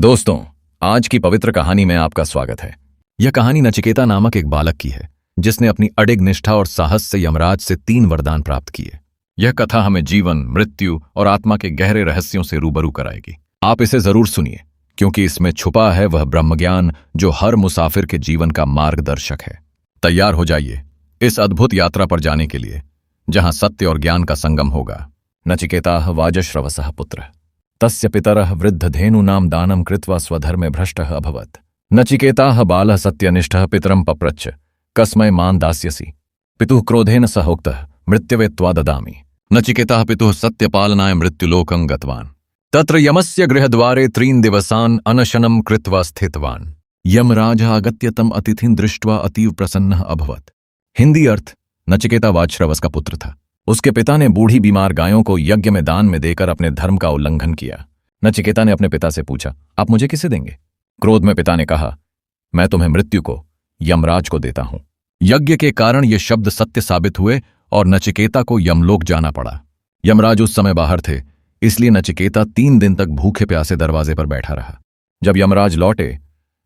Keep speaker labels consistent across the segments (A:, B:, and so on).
A: दोस्तों, आज की पवित्र कहानी में आपका स्वागत है। यह कहानी नचिकेता नामक एक बालक की है जिसने अपनी अडिग निष्ठा और साहस से यमराज से 3 वरदान प्राप्त किए। यह कथा हमें जीवन, मृत्यु और आत्मा के गहरे रहस्यों से रूबरू कराएगी। आप इसे जरूर सुनिए, क्योंकि इसमें छुपा है वह ब्रह्मज्ञान जो हर मुसाफिर के जीवन का मार्गदर्शक है। तैयार हो जाइए इस अद्भुत यात्रा पर जाने के लिए, जहां सत्य और ज्ञान का संगम होगा। नचिकेताः वाजश्रवसः पुत्रः तस्य पितरः वृद्धधेनूनां दानं कृत्वा स्वधर्मे भ्रष्टः अभवत्। नचिकेताः बालः सत्यनिष्ठः पितरं पप्रच्छ, कस्मै मां दास्यसि? पितुः क्रोधेन सह उक्तः, मृत्यवे त्वा ददामि। नचिकेताः पितुः सत्यपालनाय मृत्युलोकं गतवान्। तत्र यमस्य गृहद्वारे 3 दिवसान् अनशनं कृत्वा स्थितवान्। यमराजः आगत्य तम् अतिथिं दृष्ट्वा अतीव प्रसन्नः अभवत्। हिंदी अर्थ: नचिकेता वाजश्रवस का पुत्र था। उसके पिता ने बूढ़ी बीमार गायों को यज्ञ में दान में देकर अपने धर्म का उल्लंघन किया। नचिकेता ने अपने पिता से पूछा, आप मुझे किसे देंगे? क्रोध में पिता ने कहा, मैं तुम्हें मृत्यु को, यमराज को देता हूं। यज्ञ के कारण ये शब्द सत्य साबित हुए और नचिकेता को यमलोक जाना पड़ा। यमराज उस समय बाहर थे, इसलिए नचिकेता 3 दिन तक भूखे प्यासे दरवाजे पर बैठा रहा। जब यमराज लौटे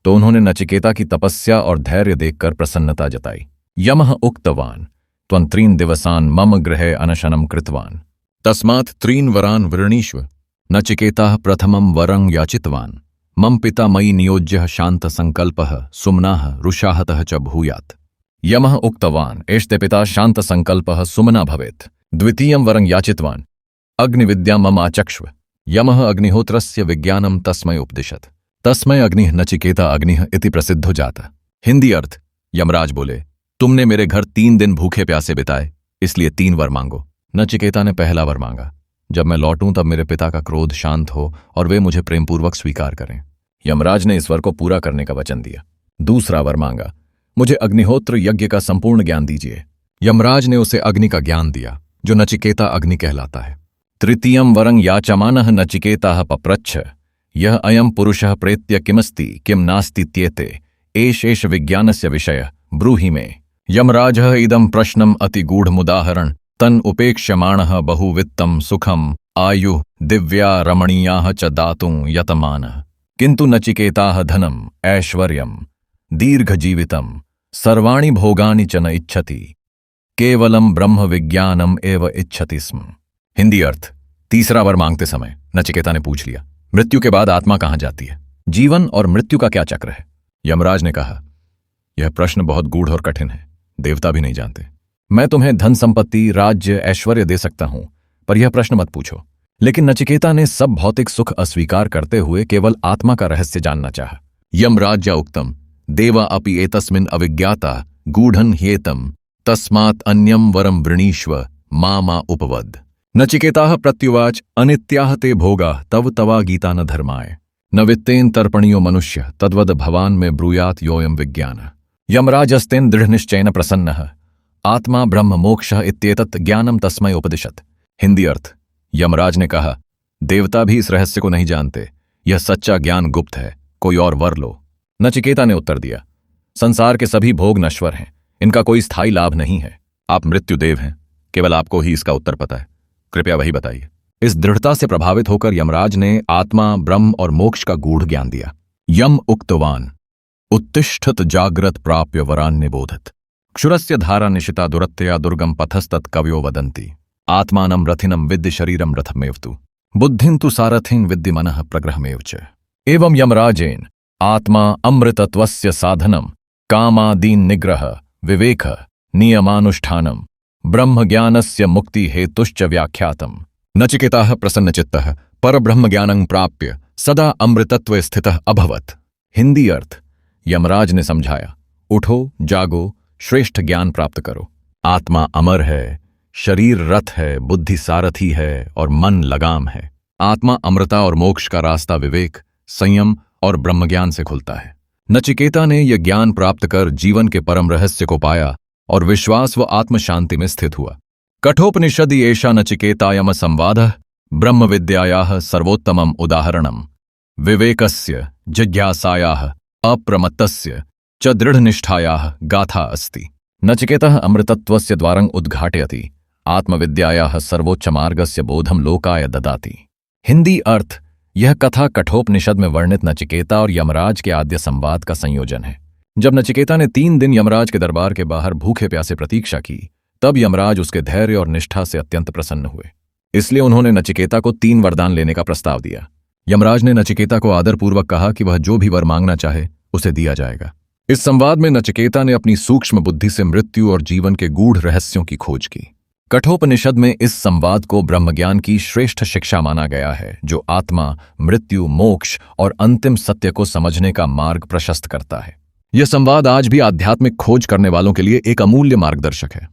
A: तो उन्होंने नचिकेता की तपस्या और धैर्य देखकर प्रसन्नता जताई। यमः उक्तवान् त्वं 3 दिवसान् मम गृहे अनशनं कृतवान्, तस्मात् 3 वरान् वृणीष्व। नचिकेताः प्रथमं वरं याचितवान्, मम पिता मयि नियोज्यः शान्तसंकल्पः सुम्नाः रुषाहतः च भूयात्। यमः उक्तवान् एष्ते पिता शान्तसंकल्पः सुम्ना भवेत्। द्वितीयं वरं याचितवान्, अग्निविद्यां मम आचक्ष्व। यमः अग्निहोत्रस्य विज्ञानं तस्मै उपदिशत्। तस्मै अग्निः नचिकेता अग्निः इति प्रसिद्धो जातः। हिंदी अर्थ: यमराज बोले, तुमने मेरे घर 3 दिन भूखे प्यासे बिताए, इसलिए 3 वर मांगो। नचिकेता ने पहला वर मांगा, जब मैं लौटूं तब मेरे पिता का क्रोध शांत हो और वे मुझे प्रेमपूर्वक स्वीकार करें। यमराज ने इस वर को पूरा करने का वचन दिया। दूसरा वर मांगा, मुझे अग्निहोत्र यज्ञ का संपूर्ण ज्ञान दीजिए। यमराज ने उसे अग्नि का ज्ञान दिया, जो नचिकेता अग्नि कहलाता है। तृतीयं वरं याचमानः नचिकेताः पप्रच्छ, यह अयं पुरुषः प्रेत्य किमस्ति किम नास्तीत्येते एष विज्ञानस्य विषयः ब्रूहि मे। यमराजः इदं प्रश्नम् अतिगूढ़मुदाहरण तन् उपेक्ष्यमाणः बहुवित्तं सुखम् आयुः दिव्या रमणीयाः च दातुं यतमानः। किन्तु नचिकेताः धनम् ऐश्वर्यं दीर्घजीवितं सर्वाणि भोगानि च न इच्छति, केवलं ब्रह्म विज्ञानम् एव इच्छति स्म। हिंदी अर्थ: तीसरा वर मांगते समय नचिकेता ने पूछ लिया, मृत्यु के बाद आत्मा कहाँ जाती है? जीवन और मृत्यु का क्या चक्र है? यमराज ने कहा, यह प्रश्न बहुत गूढ़ और कठिन है, देवता भी नहीं जानते। मैं तुम्हें धन संपत्ति, राज्य, ऐश्वर्य दे सकता हूं, पर यह प्रश्न मत पूछो। लेकिन नचिकेता ने सब भौतिक सुख अस्वीकार करते हुए केवल आत्मा का रहस्य जानना चाहा। यमराज्या उक्तम देवा अपि एतस्मिन् अविज्ञाता गूढ़ं ह्येतम् तस्मात् अन्यं वरं वृणीष्व मा उपवद। नचिकेताः प्रत्युवाच, अनित्याः ते भोगाः तव तवा गीता न धर्माय, न वित्तेन तर्पणीयो मनुष्य तद्वद भवान में ब्रूयात् योऽयं विज्ञानः। यमराजस्तेन दृढ़निश्चयेन प्रसन्नः आत्मा ब्रह्म मोक्षः इत्येतत् ज्ञानं तस्मै उपदिशत्। हिंदी अर्थ: यमराज ने कहा, देवता भी इस रहस्य को नहीं जानते, यह सच्चा ज्ञान गुप्त है, कोई और वर लो। नचिकेता ने उत्तर दिया, संसार के सभी भोग नश्वर हैं, इनका कोई स्थायी लाभ नहीं है। आप मृत्युदेव हैं, केवल आपको ही इसका उत्तर पता है, कृपया वही बताइए। इस दृढ़ता से प्रभावित होकर यमराज ने आत्मा, ब्रह्म और मोक्ष का गूढ़ ज्ञान दिया। यम उक्तवान् उत्तिष्ठत जाग्रत प्राप्य वरान् निबोधत, क्षुरस्य धारा निशिता दुरत्यया दुर्गम पथस्तत् कवयो वदन्ति, आत्मानं रथिनं विद्धि शरीरं रथमेव तु, बुद्धिं तु सारथिं विद्धि मनः प्रग्रहमेव च। एवं यमराजेन आत्मा अमृतत्वस्य साधनं कामादीन् निग्रह विवेक नियमानुष्ठानं ब्रह्मज्ञानस्य मुक्ति हेतुश्च व्याख्यातम्। नचिकेताः प्रसन्नचित्तः परब्रह्मज्ञानं प्राप्य सदा अमृतत्वे स्थितः अभवत्। हिंदी अर्थ: यमराज ने समझाया, उठो, जागो, श्रेष्ठ ज्ञान प्राप्त करो। आत्मा अमर है, शरीर रथ है, बुद्धि सारथी है और मन लगाम है। आत्मा अमृता और मोक्ष का रास्ता विवेक, संयम और ब्रह्मज्ञान से खुलता है। नचिकेता ने यह ज्ञान प्राप्त कर जीवन के परम रहस्य को पाया और विश्वास व आत्मशांति में स्थित हुआ। कठोपनिषदि एषा नचिकेतायम संवादः ब्रह्मविद्यायाः सर्वोत्तमम् उदाहरणम् विवेकस्य जिज्ञासायाः अप्रमत्तस्य च दृढ़निष्ठायाः गाथा अस्ति। नचिकेतः अमृतत्वस्य द्वारं उद्घाटयति, आत्मविद्यायाः सर्वोच्च मार्गस्य बोधं लोकाय ददाति। हिंदी अर्थ: यह कथा कठोपनिषद में वर्णित नचिकेता और यमराज के आद्य संवाद का संयोजन है। जब नचिकेता ने 3 दिन यमराज के दरबार के बाहर भूखे प्यासे प्रतीक्षा की, तब यमराज उसके धैर्य और निष्ठा से अत्यंत प्रसन्न हुए। इसलिए उन्होंने नचिकेता को 3 वरदान लेने का प्रस्ताव दिया। यमराज ने नचिकेता को आदरपूर्वक कहा कि वह जो भी वर मांगना चाहे उसे दिया जाएगा। इस संवाद में नचिकेता ने अपनी सूक्ष्म बुद्धि से मृत्यु और जीवन के गूढ़ रहस्यों की खोज की। कठोपनिषद में इस संवाद को ब्रह्मज्ञान की श्रेष्ठ शिक्षा माना गया है, जो आत्मा, मृत्यु, मोक्ष और अंतिम सत्य को समझने का मार्ग प्रशस्त करता है। यह संवाद आज भी आध्यात्मिक खोज करने वालों के लिए एक अमूल्य मार्गदर्शक है।